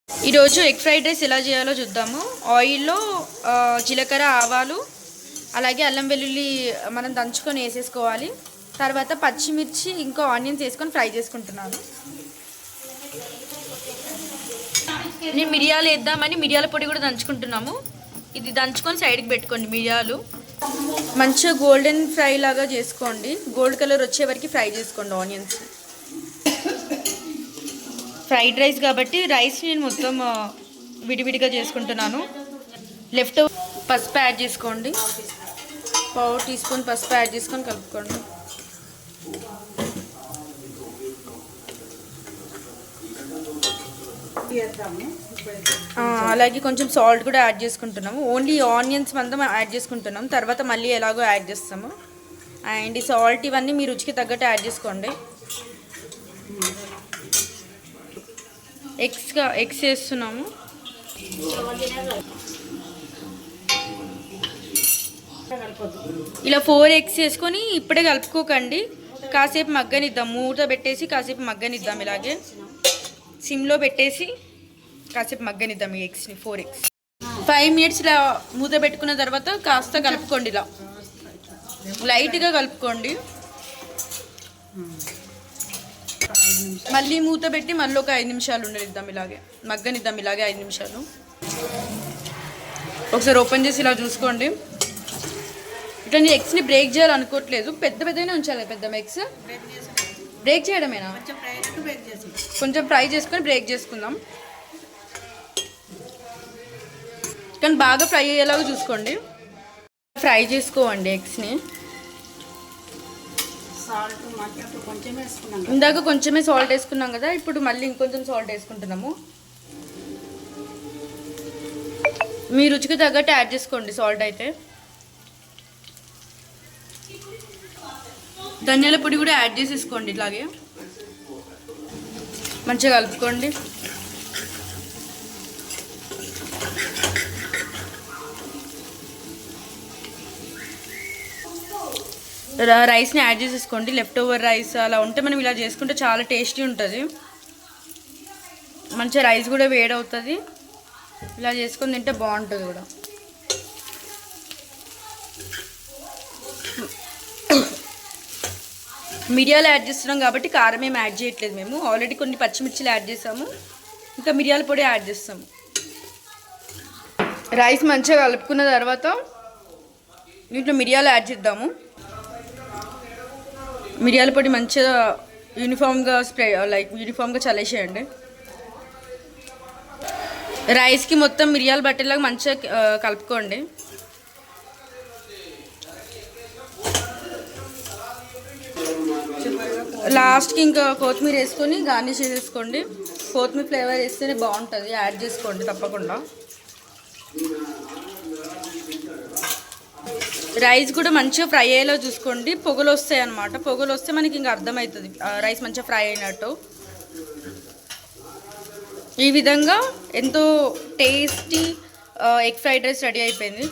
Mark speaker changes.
Speaker 1: ఈరోజు egg fried rice ఎలా చేయాలో చూద్దాము. ఆయిల్లో జీలకర్ర, ఆవాలు, అలాగే అల్లం వెల్లుల్లి మనం దంచుకొని వేసేసుకోవాలి. తర్వాత పచ్చిమిర్చి ఇంకా ఆనియన్స్ వేసుకొని ఫ్రై చేసుకుంటున్నాను. నేను మిరియాలు వేద్దామని మిరియాల పొడి కూడా దంచుకుంటున్నాము. ఇది దంచుకొని సైడ్కి పెట్టుకోండి. మిరియాలు మంచిగా గోల్డెన్ ఫ్రై లాగా చేసుకోండి. గోల్డ్ కలర్ వచ్చే వరకు ఫ్రై చేసుకోండి ఆనియన్స్. ఫ్రైడ్ రైస్ కాబట్టి రైస్ నేను మొత్తం విడివిడిగా చేసుకుంటున్నాను. లెఫ్ట్ పసుపు యాడ్ చేసుకోండి. 1/4 టీ స్పూన్ పసుపు యాడ్ చేసుకొని కలుపుకోండి. అలాగే కొంచెం సాల్ట్ కూడా యాడ్ చేసుకుంటున్నాము. ఓన్లీ ఆనియన్స్ మందం యాడ్ చేసుకుంటున్నాం. తర్వాత మళ్ళీ ఎలాగో యాడ్ చేస్తాము. అండ్ ఈ సాల్ట్ ఇవన్నీ మీ రుచికి తగ్గట్టు యాడ్ చేసుకోండి. ఎగ్స్ వేస్తున్నాము. ఇలా 4 ఎగ్స్ వేసుకొని ఇప్పుడే కలుపుకోకండి. కాసేపు మగ్గనిద్దాం. మూత పెట్టేసి కాసేపు మగ్గనిద్దాం. ఇలాగే సిమ్లో పెట్టేసి కాసేపు మగ్గనిద్దాం ఈ ఎగ్స్ని. 4 ఎగ్స్ 5 మినిట్స్ ఇలా మూత పెట్టుకున్న తర్వాత కాస్త కలుపుకోండి. ఇలా లైట్గా కలుపుకోండి. మళ్ళీ మూత పెట్టి మళ్ళీ ఒక 5 నిమిషాలు ఉండనిద్దాం. ఇలాగే మగ్గనిద్దాం. ఇలాగే 5 నిమిషాలు. ఒకసారి ఓపెన్ చేసి ఇలా చూసుకోండి. ఇట్లా నేను ఎగ్స్ని బ్రేక్ చేయాలనుకోవట్లేదు. పెద్దగానే ఉంచాలి. పెద్ద ఎగ్స్ బ్రేక్ చేయడమేనా? కొంచెం ఫ్రై చేసుకొని బ్రేక్ చేసుకుందాం. కానీ బాగా ఫ్రై అయ్యేలాగా చూసుకోండి. ఫ్రై చేసుకోండి ఎగ్స్ని. ఇందాక కొంచెమే సాల్ట్ వేసుకున్నాం కదా, ఇప్పుడు మళ్ళీ ఇంకొంచెం సాల్ట్ వేసుకుంటున్నాము. మీ రుచికి తగ్గట్టు యాడ్ చేసుకోండి సాల్ట్ అయితే. ధనియాల పొడి కూడా యాడ్ చేసేసుకోండి. ఇట్లాగే మంచిగా కలుపుకోండి. రైస్ని యాడ్ చేసేసుకోండి. లెఫ్ట్ ఓవర్ రైస్ అలా ఉంటే మనం ఇలా చేసుకుంటే చాలా టేస్టీ ఉంటుంది. మంచిగా రైస్ కూడా వేడవుతుంది. ఇలా చేసుకొని తింటే బాగుంటుంది కూడా. మిరియాలు యాడ్ చేస్తున్నాం కాబట్టి కారం ఏం యాడ్ చేయట్లేదు. మేము ఆల్రెడీ కొన్ని పచ్చిమిర్చిలు యాడ్ చేసాము. ఇంకా మిరియాల పొడి యాడ్ చేస్తాము. రైస్ మంచిగా కలుపుకున్న తర్వాత దీంట్లో మిరియాలు యాడ్ చేద్దాము. మిరియాల పొడి మంచిగా యూనిఫామ్గా యూనిఫామ్గా చల్లేసేయండి. రైస్కి మొత్తం మిరియాలు బట్టేలాగా మంచిగా కలుపుకోండి. లాస్ట్కి ఇంకా కొత్తిమీర వేసుకొని గార్నిష్ చేసేసుకోండి. కొత్తిమీర ఫ్లేవర్ వేస్తేనే బాగుంటుంది. యాడ్ చేసుకోండి తప్పకుండా. రైస్ కూడా మంచిగా ఫ్రై అయ్యేలా చూసుకోండి. పొగలు వస్తాయి అన్నమాట. పొగలు వస్తే మనకి ఇంకా అర్థమవుతుంది రైస్ మంచిగా ఫ్రై అయినట్టు. ఈ విధంగా ఎంతో tasty egg fried rice ready అయిపోయింది.